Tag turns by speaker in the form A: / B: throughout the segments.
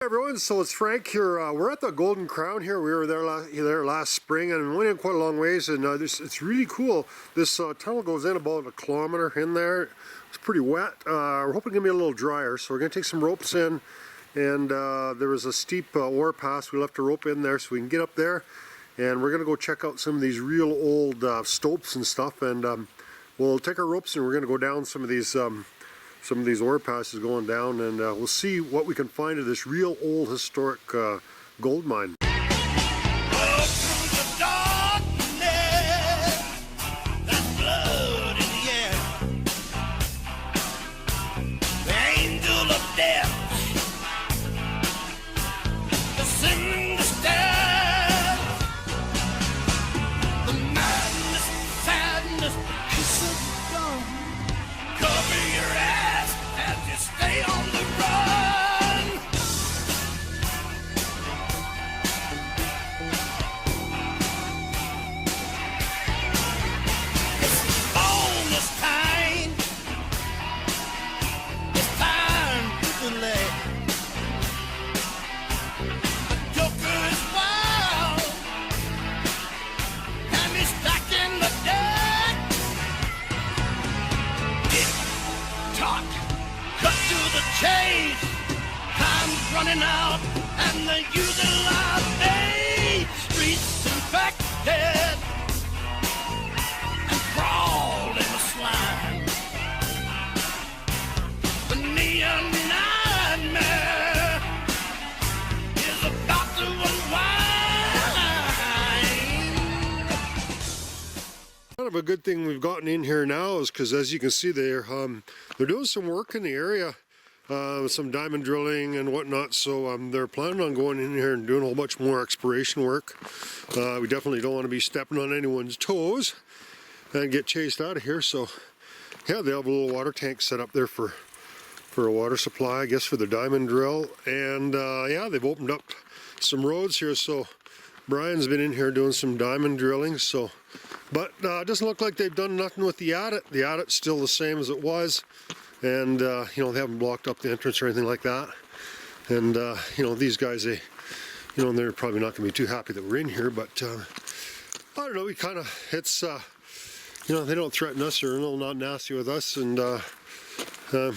A: Hey everyone, so it's Frank here. We're at the Golden Crown here. We were there last spring and went in quite a long ways, and it's really cool. This tunnel goes in about a kilometer in there. It's pretty wet. We're hoping it's going to be a little drier, so we're going to take some ropes in, and there was a steep ore pass. We left a rope in there so we can get up there, and we're going to go check out some of these real old stopes and stuff, and we'll take our ropes and we're going to go down some of these ore passes going down, and we'll see what we can find of this real old historic gold mine.
B: Running out and they use a lot of streets infected and crawl in the slime. The neon nightmare is about to unwind.
A: Kind of a good thing we've gotten in here now is because, as you can see, they're doing some work in the area. Some diamond drilling and whatnot, so they're planning on going in here and doing a whole bunch more exploration work. We definitely don't want to be stepping on anyone's toes and get chased out of here, so yeah, they have a little water tank set up there for a water supply, I guess, for the diamond drill, and yeah, they've opened up some roads here, so Brian's been in here doing some diamond drilling, so, but it doesn't look like they've done nothing with the adit. The adit's still the same as it was. And you know, they haven't blocked up the entrance or anything like that. And you know, these guys, they're probably not going to be too happy that we're in here, but I don't know, we kind of, it's you know, they don't threaten us or not nasty with us, and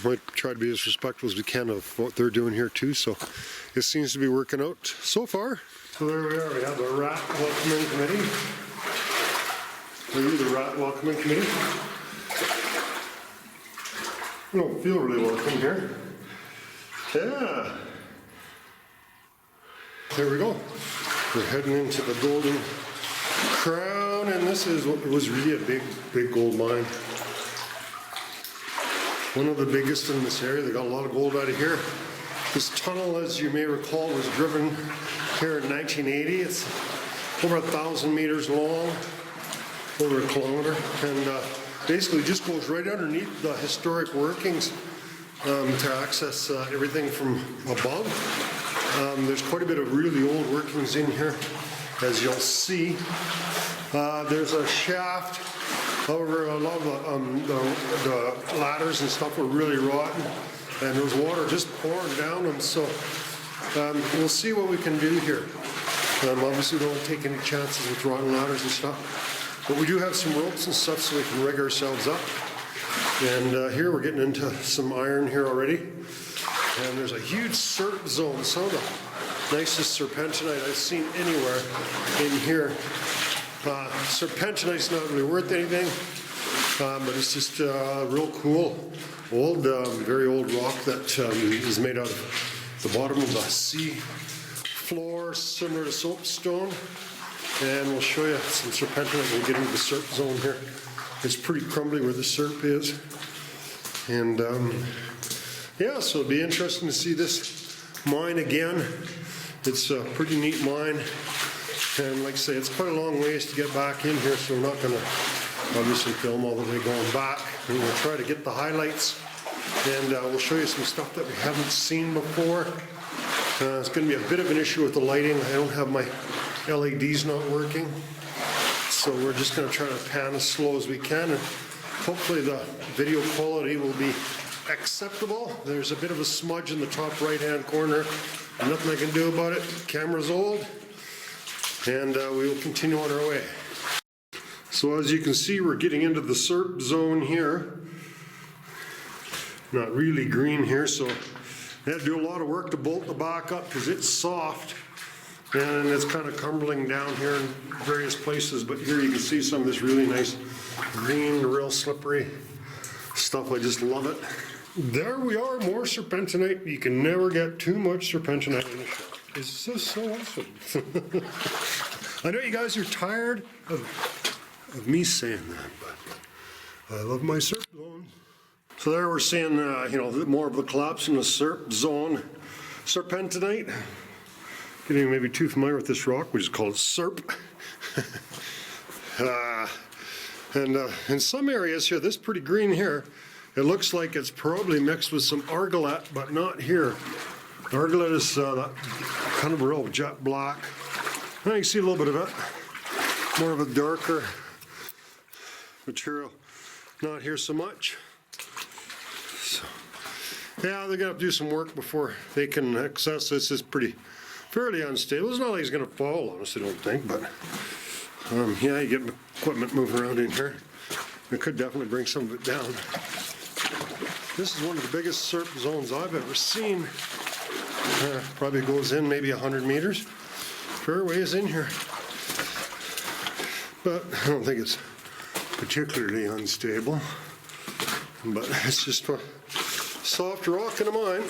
A: might try to be as respectful as we can of what they're doing here too, so it seems to be working out so far. So there we are, we have the rat welcoming committee. Are you the rat welcoming committee? I don't feel really welcome here. Yeah. There we go. We're heading into the Golden Crown, and this is what was really a big gold mine. One of the biggest in this area. They got a lot of gold out of here. This tunnel, as you may recall, was driven here in 1980. It's over 1,000 meters long, over a kilometer, and basically just goes right underneath the historic workings to access everything from above. There's quite a bit of really old workings in here, as you'll see. There's a shaft. However, a lot of the ladders and stuff were really rotten, and there was water just pouring down them, so we'll see what we can do here. Obviously we don't take any chances with rotten ladders and stuff. But we do have some ropes and stuff so we can rig ourselves up. And here we're getting into some iron here already. And there's a huge serp zone, some of the nicest serpentinite I've seen anywhere in here. Serpentinite's not really worth anything, but it's just real cool. Old, very old rock that is made out of the bottom of the sea floor, similar to soapstone. And we'll show you some serpentinite when we get into the serp zone here. It's pretty crumbly where the serp is. And yeah, so it'll be interesting to see this mine again. It's a pretty neat mine. And like I say, it's quite a long ways to get back in here, so we're not going to obviously film all the way going back. And we'll try to get the highlights. And we'll show you some stuff that we haven't seen before. It's going to be a bit of an issue with the lighting. I don't have my LEDs not working, so we're just going to try to pan as slow as we can, and hopefully the video quality will be acceptable. There's a bit of a smudge in the top right hand corner Nothing I can do about it. Camera's old, and we will continue on our way. So as you can see, we're getting into the SERP zone here. Not really green here, so I had to do a lot of work to bolt the back up because it's soft and it's kind of crumbling down here in various places. But here you can see some of this really nice green, real slippery stuff. I just love it. There we are, more serpentinite. You can never get too much serpentinite in the shop. It's just so awesome. I know you guys are tired of me saying that, but I love my SERP zone. So there we're seeing, more of the collapse in the SERP zone. Serpentinite. Getting maybe too familiar with this rock, we just call it SERP. And in some areas here, this pretty green here, it looks like it's probably mixed with some argillite, but not here. Argillite is kind of real jet black. Now you can see a little bit of it. More of a darker material. Not here so much. So, yeah, they're gonna have to do some work before they can access this. It's fairly unstable. It's not like it's gonna fall on us, I don't think, but yeah, you get equipment moving around in here. It could definitely bring some of it down. This is one of the biggest SERP zones I've ever seen. Probably goes in maybe 100 meters. Fair ways in here. But I don't think it's particularly unstable. But it's just a soft rock in a mine.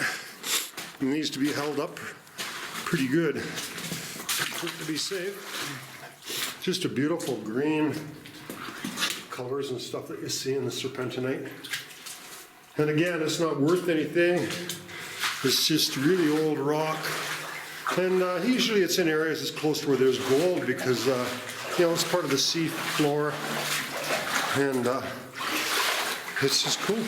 A: It needs to be held up pretty good to be safe. Just a beautiful green colors and stuff that you see in the serpentinite. And again, it's not worth anything. It's just really old rock. And usually it's in areas that's close to where there's gold because, it's part of the sea floor. And it's just cool.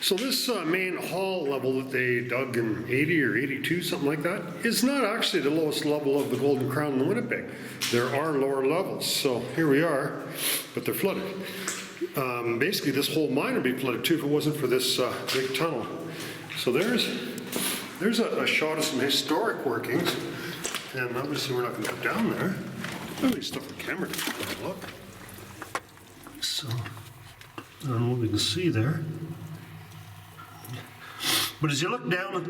A: So this main hall level that they dug in 80 or 82, something like that, is not actually the lowest level of the Golden Crown and Winnipeg. There are lower levels. So here we are, but they're flooded. Basically this whole mine would be flooded too if it wasn't for this big tunnel. So there's a shot of some historic workings, and obviously we're not going to go down there. Really stuff the camera to look. So I don't know what we can see there. But as you look down at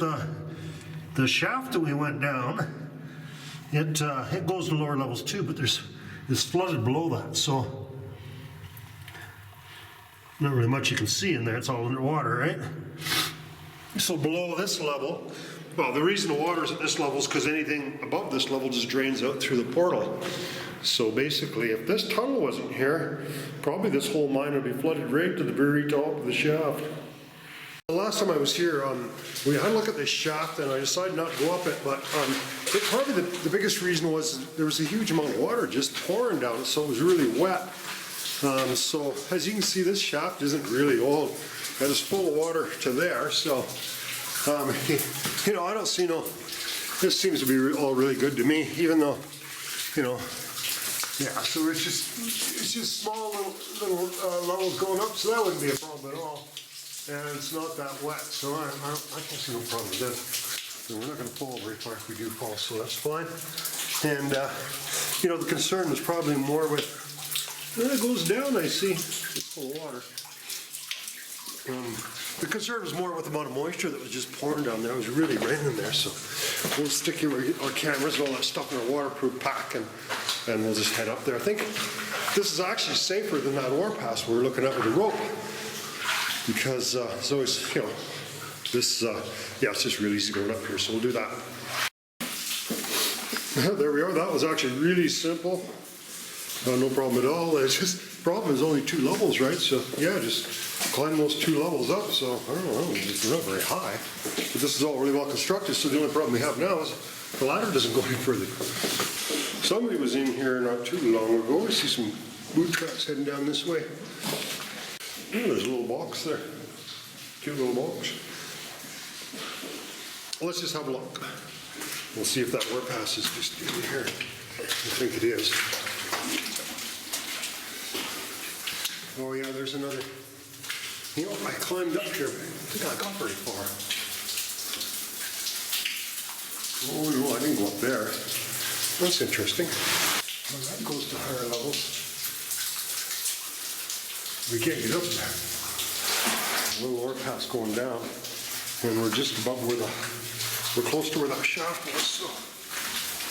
A: the shaft that we went down, it goes to lower levels too, but it's flooded below that, so not really much you can see in there. It's all underwater, right? So below this level, well, the reason the water's at this level is because anything above this level just drains out through the portal. So basically, if this tunnel wasn't here, probably this whole mine would be flooded right to the very top of the shaft. The last time I was here, we had a look at this shaft and I decided not to go up it, but probably the biggest reason was there was a huge amount of water just pouring down it, so it was really wet. So as you can see, this shaft isn't really old. It is full of water to there, so I don't see this seems to be all really good to me, even though, yeah, so it's just small little levels going up, so that wouldn't be a problem at all. And it's not that wet, so I can see no problem with this. So we're not going to fall very far if we do fall, so that's fine. And, the concern is probably more with, it goes down, I see, it's full of water. The concern was more with the amount of moisture that was just pouring down there. It was really raining there, so we'll stick our cameras and all that stuff in our waterproof pack and we'll just head up there. I think this is actually safer than that ore pass we were looking at with the rope. Because it's always, it's just really easy going up here, so we'll do that. There we are, that was actually really simple. No problem at all. It's just, the problem is only 2 levels, right? So, yeah, just climb those 2 levels up. So, I don't know, it's not very high. But this is all really well constructed, so the only problem we have now is the ladder doesn't go any further. Somebody was in here not too long ago. I see some boot tracks heading down this way. Oh, there's a little box there. Cute little box. Well, let's just have a look. We'll see if that ore pass is just in here. I think it is. Oh yeah, there's another. I climbed up here, but I think I got very far. Oh no, I didn't go up there. That's interesting. Well, that goes to higher levels. We can't get up there. A little ore pass going down, and we're just above where we're close to where that shaft was, so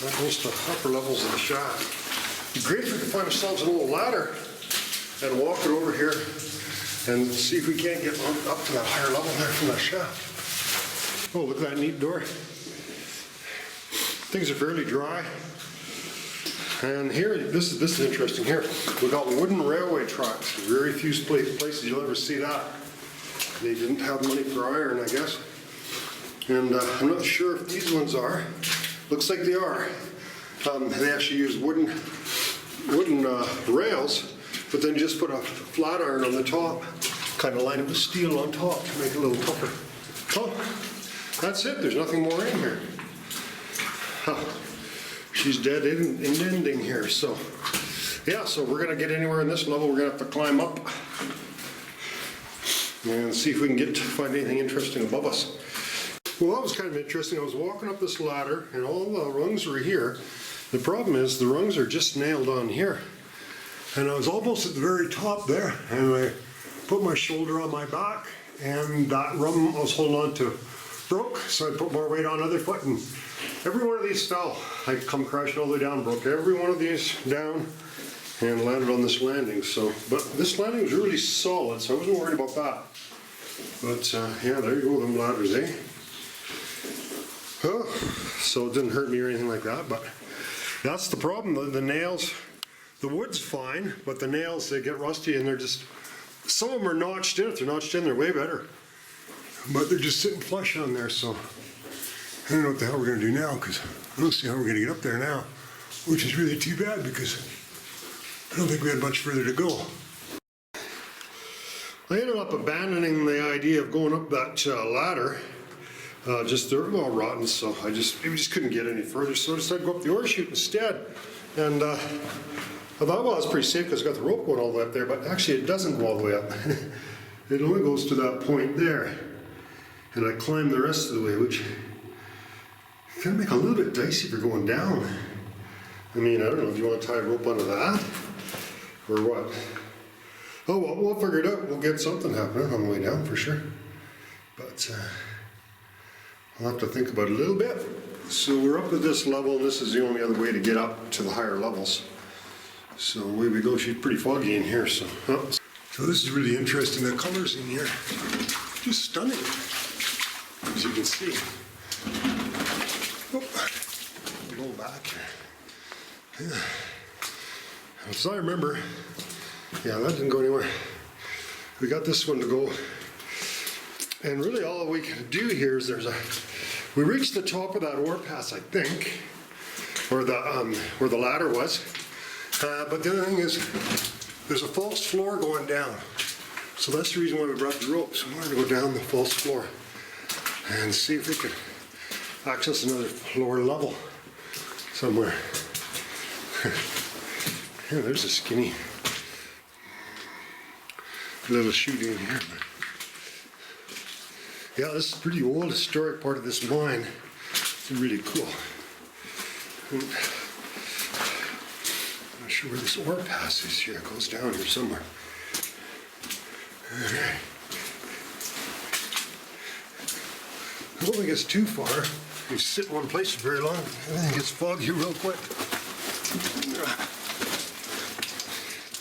A: that goes to upper levels of the shaft. It'd be great if we could find ourselves a little ladder and walk it over here and see if we can't get up to that higher level there from that shaft. Oh, look at that neat door. Things are fairly dry. And here, this is interesting here. We got wooden railway tracks. Very few places you'll ever see that. They didn't have money for iron, I guess. And I'm not sure if these ones are. Looks like they are. They actually use wooden rails, but then just put a flat iron on the top, kind of line it with steel on top to make it a little tougher. Oh, that's it. There's nothing more in here. Huh. She's dead ending here, so yeah, so we're gonna get anywhere in this level, we're gonna have to climb up and see if we can find anything interesting above us. Well, that was kind of interesting. I was walking up this ladder and all the rungs were here. The problem is the rungs are just nailed on here, and I was almost at the very top there, and I put my shoulder on my back, and that rung I was holding on to broke, so I put more weight on the other foot, and every one of these fell. I come crashing all the way down, broke every one of these down, and landed on this landing. So, but this landing was really solid, so I wasn't worried about that. But yeah, there you go, them ladders, eh? Oh, so it didn't hurt me or anything like that, but that's the problem. The nails, the wood's fine, but the nails, they get rusty, and they're just, some of them are notched in. If they're notched in, they're way better. But they're just sitting flush on there, so I don't know what the hell we're going to do now, because I don't see how we're going to get up there now, which is really too bad because I don't think we had much further to go. I ended up abandoning the idea of going up that ladder. Just they're all rotten, so we just couldn't get any further, so I decided to go up the ore chute instead. And I thought, well, it's pretty safe because I got the rope going all the way up there, but actually it doesn't go all the way up. It only goes to that point there. And I climbed the rest of the way, which can make a little bit dicey if you're going down. I mean, I don't know if you want to tie a rope onto that or what. Oh, well, we'll figure it out. We'll get something happening on the way down for sure. But I'll have to think about it a little bit. So we're up at this level, and this is the only other way to get up to the higher levels. So away we go. She's pretty foggy in here. So this is really interesting. The colors in here, just stunning, as you can see. Oh, go back here. Yeah. As I remember, yeah, that didn't go anywhere. We got this one to go. And really all we can do here is we reached the top of that ore pass, I think, where the ladder was. But the other thing is, there's a false floor going down. So that's the reason why we brought the rope. So we're gonna go down the false floor and see if we can access another lower level somewhere. Yeah, there's a skinny little chute in here. Yeah, this is a pretty old historic part of this mine. It's really cool. I'm not sure where this ore pass is here. It goes down here somewhere. All right. I don't think it's too far. You sit in one place for very long, everything gets foggy real quick.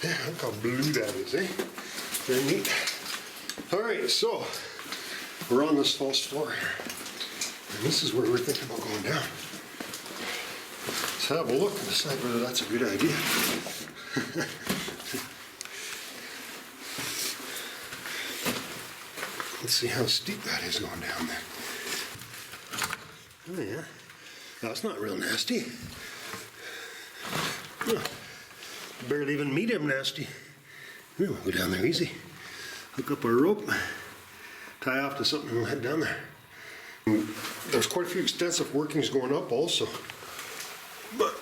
A: Yeah, look how blue that is, eh? Very neat. All right, so we're on this false floor here. And this is where we're thinking about going down. Let's have a look and decide whether that's a good idea. Let's see how steep that is going down there. Oh yeah, that's not real nasty. Oh, barely even medium nasty. We'll go down there easy. Hook up our rope, tie off to something and we'll head down there. And there's quite a few extensive workings going up also. But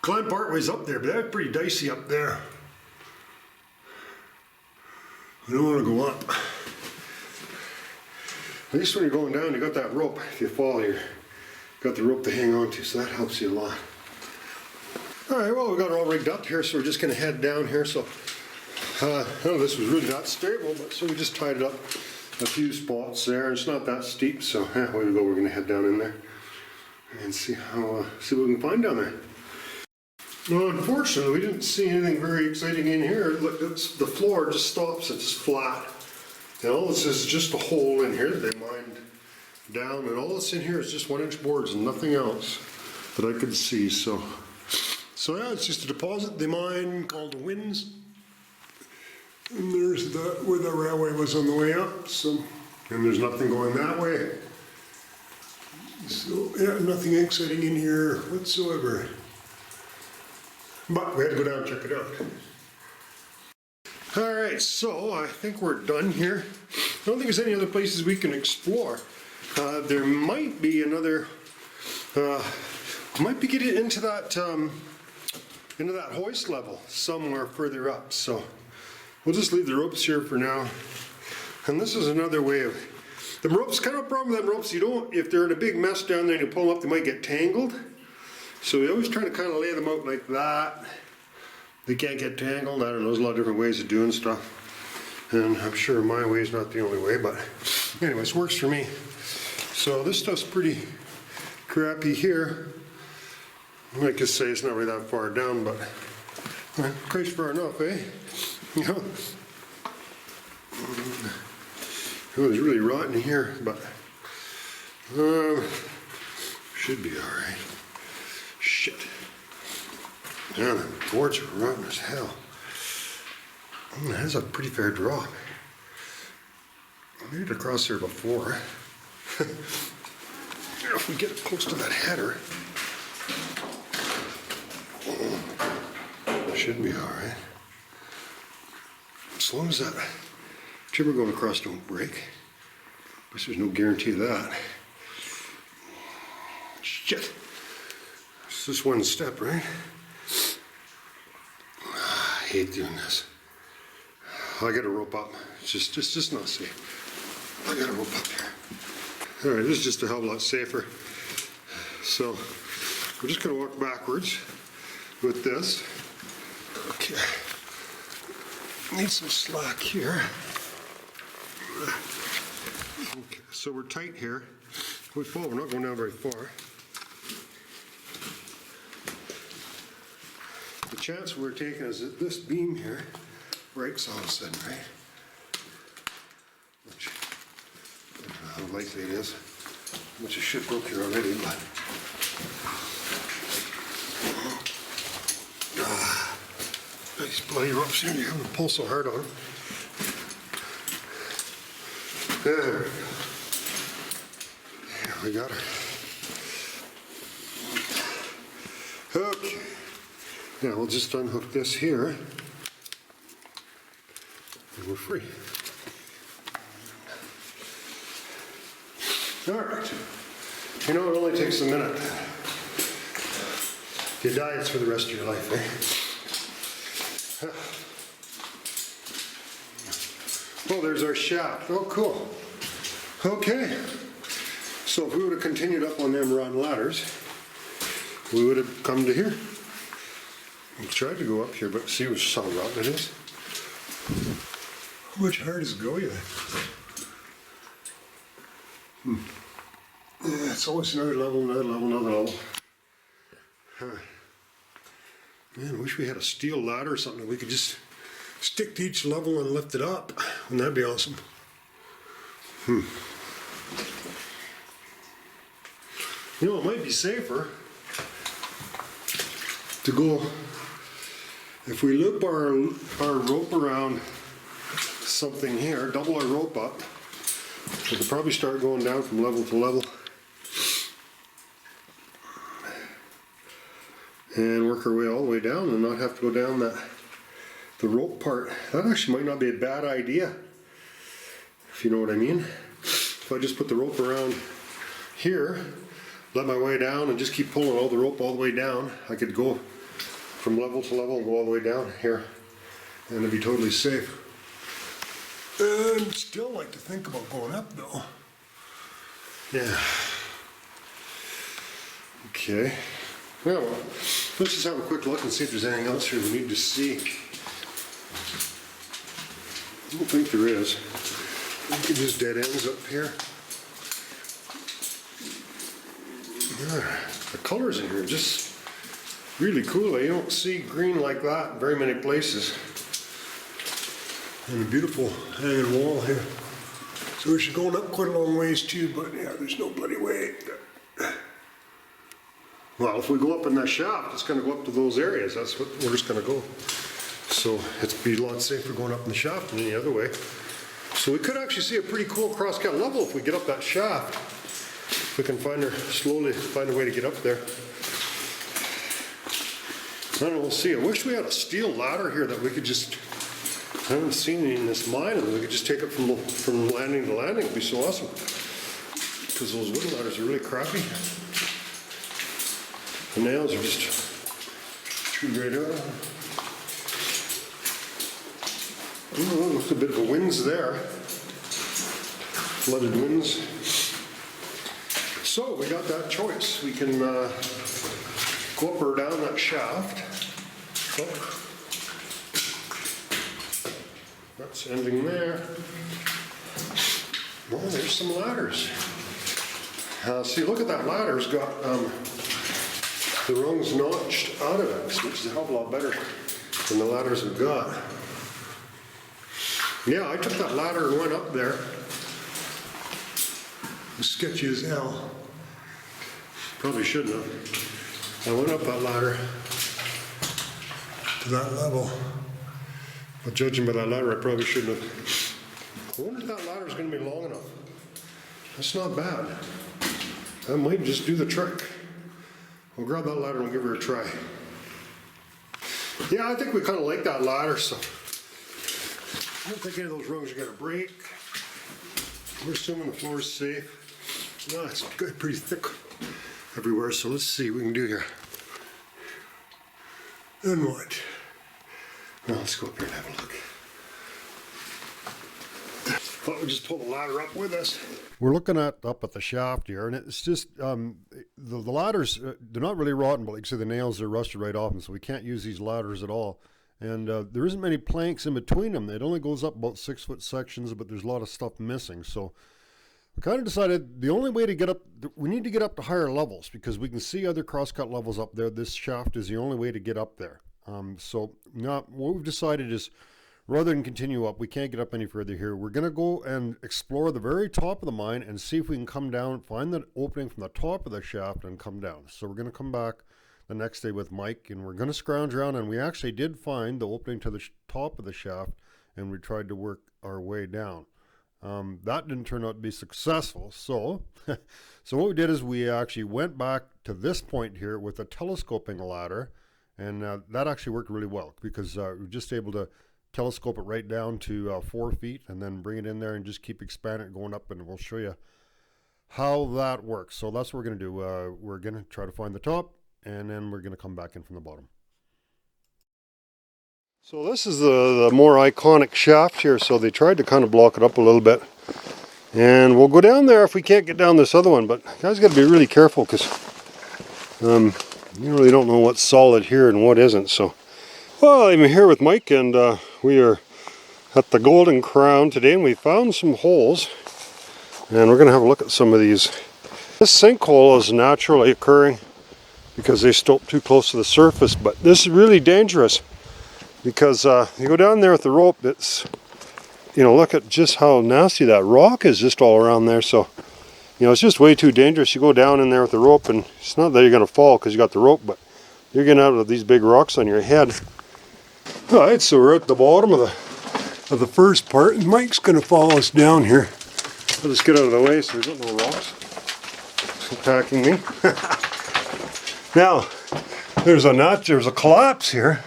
A: climb part ways up there, but that's pretty dicey up there. I don't want to go up. At least when you're going down, you got that rope. If you fall, you got the rope to hang on to, so that helps you a lot. All right, well, we got it all rigged up here, so we're just gonna head down here. So, I know this was really not stable, but so we just tied it up a few spots there. It's not that steep, so away we go. We're gonna head down in there and see what we can find down there. Well, unfortunately, we didn't see anything very exciting in here. Look, the floor just stops, it's just flat. And all this is just a hole in here that they mined down, and all that's in here is just 1-inch boards and nothing else that I could see. So yeah, it's just a deposit they mine called winze. And there's where the railway was on the way up. So, and there's nothing going that way. So yeah, nothing exciting in here whatsoever. But we had to go down and check it out. All right, so I think we're done here. I don't think there's any other places we can explore. There might be another, might be getting into that hoist level somewhere further up. So we'll just leave the ropes here for now. And this is another way of, the ropes, kind of a problem with them ropes, you don't, if they're in a big mess down there and you pull them up, they might get tangled. So we always try to kind of lay them out like that. They can't get tangled. I don't know, there's a lot of different ways of doing stuff. And I'm sure my way is not the only way, but anyways, works for me. So this stuff's pretty crappy here. I might just say it's not really that far down, but quite far enough, eh? You know? Oh, it's really rotten here, but should be all right. Shit. Yeah, the boards are rotten as hell. That's a pretty fair drop. I made it across there before. If we get close to that header, should be all right. As long as that timber going across don't break. Guess there's no guarantee of that. Shit. It's just one step, right? I hate doing this. I got to rope up. It's just not safe. I got to rope up here. All right, this is just a hell of a lot safer. So we're just going to walk backwards with this. Okay. Need some slack here. Okay, so we're tight here. If we fall, we're not going down very far. The chance we're taking is that this beam here breaks all of a sudden, right? Which, I don't know how likely it is. Much of shit broke here already, but these bloody ropes here, you have to pull so hard on them. There we got her. Okay. Now we'll just unhook this here and we're free. All right. You know, it only takes a minute. If you die, it's for the rest of your life, eh? Oh, there's our shaft. Oh, cool. Okay. So if we would have continued up on them rotten ladders, we would have come to here. We tried to go up here, but see how rotten it is. How much higher does it go yet? Yeah, it's always another level, another level, another level. Man, I wish we had a steel ladder or something that we could just stick to each level and lift it up. Wouldn't that be awesome? You know, it might be safer to go, if we loop our rope around something here, double our rope up, we could probably start going down from level to level and work our way all the way down and not have to go down the rope part. That actually might not be a bad idea, if you know what I mean. If I just put the rope around here, let my way down and just keep pulling all the rope all the way down, I could go from level to level and go all the way down here and it'd be totally safe. And still like to think about going up though. Yeah. Okay. Yeah, well, let's just have a quick look and see if there's anything else here we need to see. I don't think there is. I think it just dead ends up here. Yeah, the colors in here are just really cool. You don't see green like that in very many places. And a beautiful hanging wall here. So we're going up quite a long ways too, but yeah, there's no bloody way. Well, if we go up in that shaft, it's going to go up to those areas. That's what we're just going to go. So it'd be a lot safer going up in the shaft than any other way. So we could actually see a pretty cool cross-cut level if we get up that shaft. If we can slowly find a way to get up there. I don't know, we'll see. I wish we had a steel ladder here that we could just, I haven't seen any in this mine, and we could just take it from landing to landing. It'd be so awesome. Because those wooden ladders are really crappy. The nails are just too great out. Oh, looks a bit of a winze there. Flooded winze. So we got that choice. We can go up or down that shaft. Oh. That's ending there. Oh, there's some ladders. See, look at that ladder. It's got the rungs notched out of it, which is a hell of a lot better than the ladders we've got. Yeah, I took that ladder and went up there. As sketchy as hell. Probably shouldn't have. I went up that ladder to that level. But judging by that ladder, I probably shouldn't have. I wonder if that ladder is going to be long enough. That's not bad. That might just do the trick. We'll grab that ladder and we'll give her a try. Yeah, I think we kind of like that ladder, so I don't think any of those rungs are going to break. We're assuming the floor is safe. No, it's good, pretty thick everywhere, so let's see what we can do here. Then what? Well, let's go up here and have a look. Thought we'd just pull the ladder up with us. We're looking up at the shaft here, and it's just, the ladders, they're not really rotten, but like I say, the nails are rusted right off them, so we can't use these ladders at all. And there isn't many planks in between them. It only goes up about 6-foot sections, but there's a lot of stuff missing. So we kind of decided the only way to get up, we need to get up to higher levels because we can see other crosscut levels up there. This shaft is the only way to get up there. So now what we've decided is rather than continue up, we can't get up any further here. We're going to go and explore the very top of the mine and see if we can come down, find the opening from the top of the shaft and come down. So we're going to come back the next day with Mike and we're going to scrounge around, and we actually did find the opening to the top of the shaft, and we tried to work our way down. That didn't turn out to be successful. So what we did is we actually went back to this point here with a telescoping ladder, and that actually worked really well because we were just able to telescope it right down to 4 feet and then bring it in there and just keep expanding it going up, and we'll show you how that works. So that's what we're going to do. We're going to try to find the top, and then we're going to come back in from the bottom. So this is the more iconic shaft here, so they tried to kind of block it up a little bit. And we'll go down there if we can't get down this other one, but you guys got to be really careful because you really don't know what's solid here and what isn't. So, well, I'm here with Mike, and we are at the Golden Crown today, and we found some holes, and we're going to have a look at some of these. This sinkhole is naturally occurring because they stope too close to the surface, but this is really dangerous because you go down there with the rope, it's, you know, look at just how nasty that rock is just all around there. So, you know, it's just way too dangerous. You go down in there with the rope, and it's not that you're going to fall because you got the rope, but you're going to have these big rocks on your head. All right, so we're at the bottom of the first part, and Mike's going to follow us down here. I'll just get out of the way so we don't no rocks attacking me. Now, there's a collapse here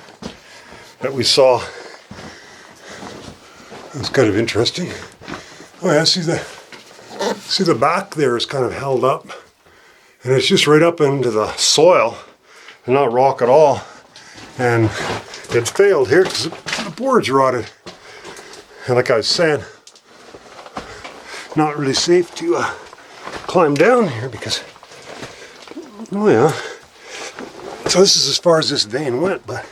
A: that we saw. That's kind of interesting. Oh yeah, see the back there is kind of held up, and it's just right up into the soil and not rock at all. And it failed here because the board's rotted. And like I was saying, not really safe to climb down here because, oh yeah. So this is as far as this vein went, but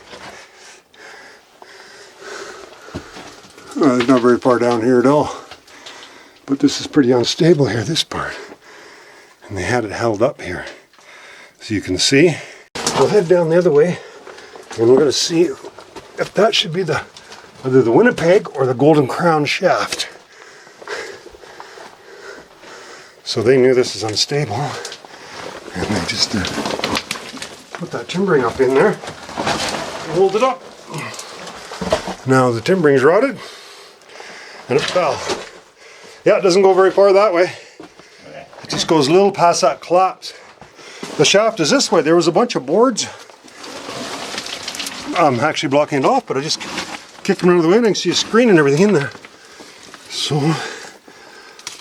A: it's not very far down here at all. But this is pretty unstable here, this part. And they had it held up here. So you can see. We'll head down the other way and we're going to see if that should be either the Winnipeg or the Golden Crown shaft. So they knew this is unstable and they just put that timbering up in there and hold it up. Now the timbering's rotted and it fell. Yeah, it doesn't go very far that way. It just goes a little past that collapse. The shaft is this way. There was a bunch of boards actually blocking it off, but I just kicked them out of the way and I can see a screen and everything in there. So,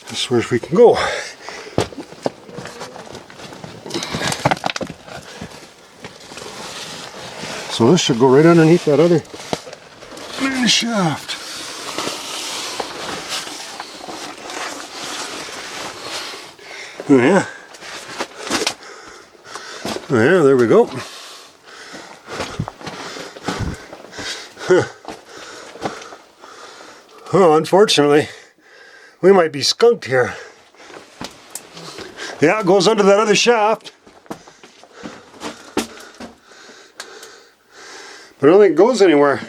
A: this is where we can go. So this should go right underneath that other main shaft. Oh yeah. Oh yeah, there we go. Oh, unfortunately, we might be skunked here. Yeah, it goes under that other shaft. But I don't think it goes anywhere.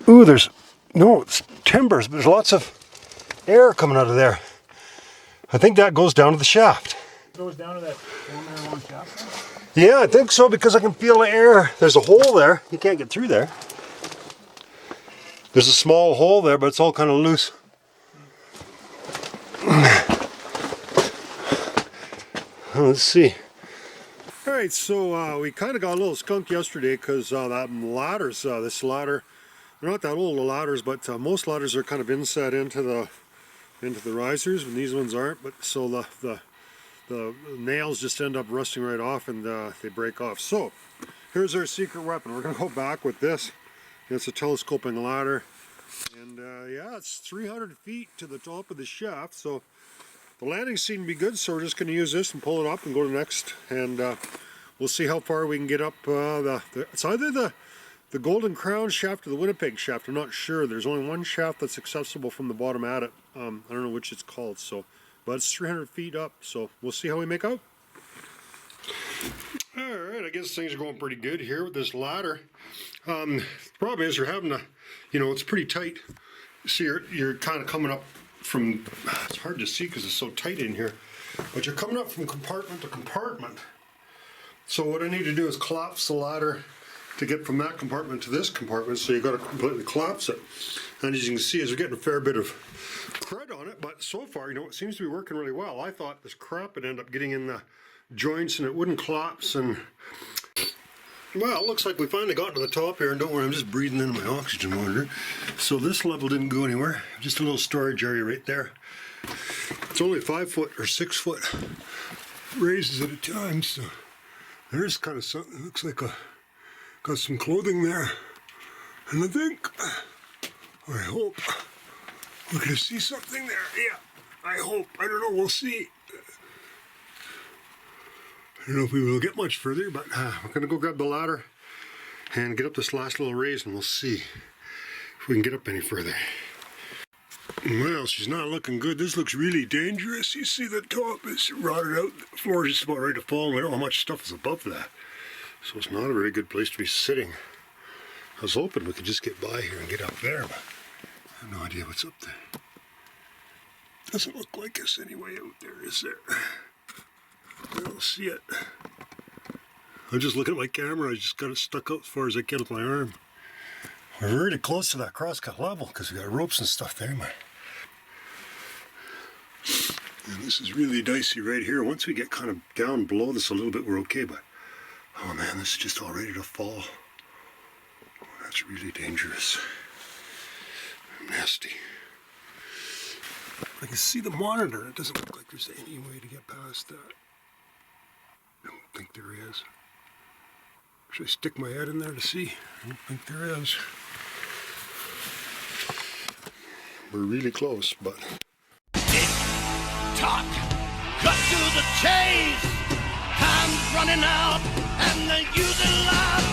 A: Ooh, it's timbers, but there's lots of air coming out of there. I think that goes down to the shaft.
C: It goes down to that 4 meter long shaft?
A: Yeah, I think so because I can feel the air. There's a hole there. You can't get through there. There's a small hole there, but it's all kind of loose. Let's see. All right, so we kind of got a little skunked yesterday because that ladders, this ladder, they're not that old, the ladders, but most ladders are kind of inset into the risers, and these ones aren't. But so the nails just end up rusting right off, and they break off. So here's our secret weapon. We're gonna go back with this. It's a telescoping ladder, and yeah, it's 300 feet to the top of the shaft. So the landing seemed to be good, so we're just going to use this and pull it up and go to the next, and we'll see how far we can get up. It's either the Golden Crown shaft or the Winnipeg shaft. I'm not sure. There's only one shaft that's accessible from the bottom at it. I don't know which it's called. So, but it's 300 feet up. So we'll see how we make out. All right, I guess things are going pretty good here with this ladder. The problem is you're having to, it's pretty tight. See, you're kind of coming up from, it's hard to see because it's so tight in here, but you're coming up from compartment to compartment. So what I need to do is collapse the ladder to get from that compartment to this compartment, so you've got to completely collapse it. And as you can see, we're getting a fair bit of crud on it, but so far, it seems to be working really well. I thought this crap would end up getting in the joints and it wouldn't collapse, and well, it looks like we finally got to the top here, and don't worry, I'm just breathing in my oxygen monitor. So this level didn't go anywhere, just a little storage area right there. It's only 5 foot or 6 foot raises at a time, so there's kind of something. It looks like got some clothing there, and I hope we're gonna see something there. Yeah, I hope. I don't know, we'll see. I don't know if we will get much further, but we're going to go grab the ladder and get up this last little raise, and we'll see if we can get up any further. Well, she's not looking good. This looks really dangerous. You see the top is rotted out. The floor is just about ready to fall, and I don't know how much stuff is above that. So it's not a very good place to be sitting. I was hoping we could just get by here and get up there, but I have no idea what's up there. Doesn't look like us anyway out there, is there? I don't see it. I'm just looking at my camera. I just got it stuck out as far as I can with my arm. We're really close to that crosscut level because we got ropes and stuff there. And this is really dicey right here. Once we get kind of down below this a little bit, we're okay. But oh man, this is just all ready to fall. That's really dangerous. Nasty. I can see the monitor. It doesn't look like there's any way to get past that. I don't think there is. Should I stick my head in there to see? I don't think there is. We're really close, but...
B: Tick tock, cut to the chase. Time's running out and they're using life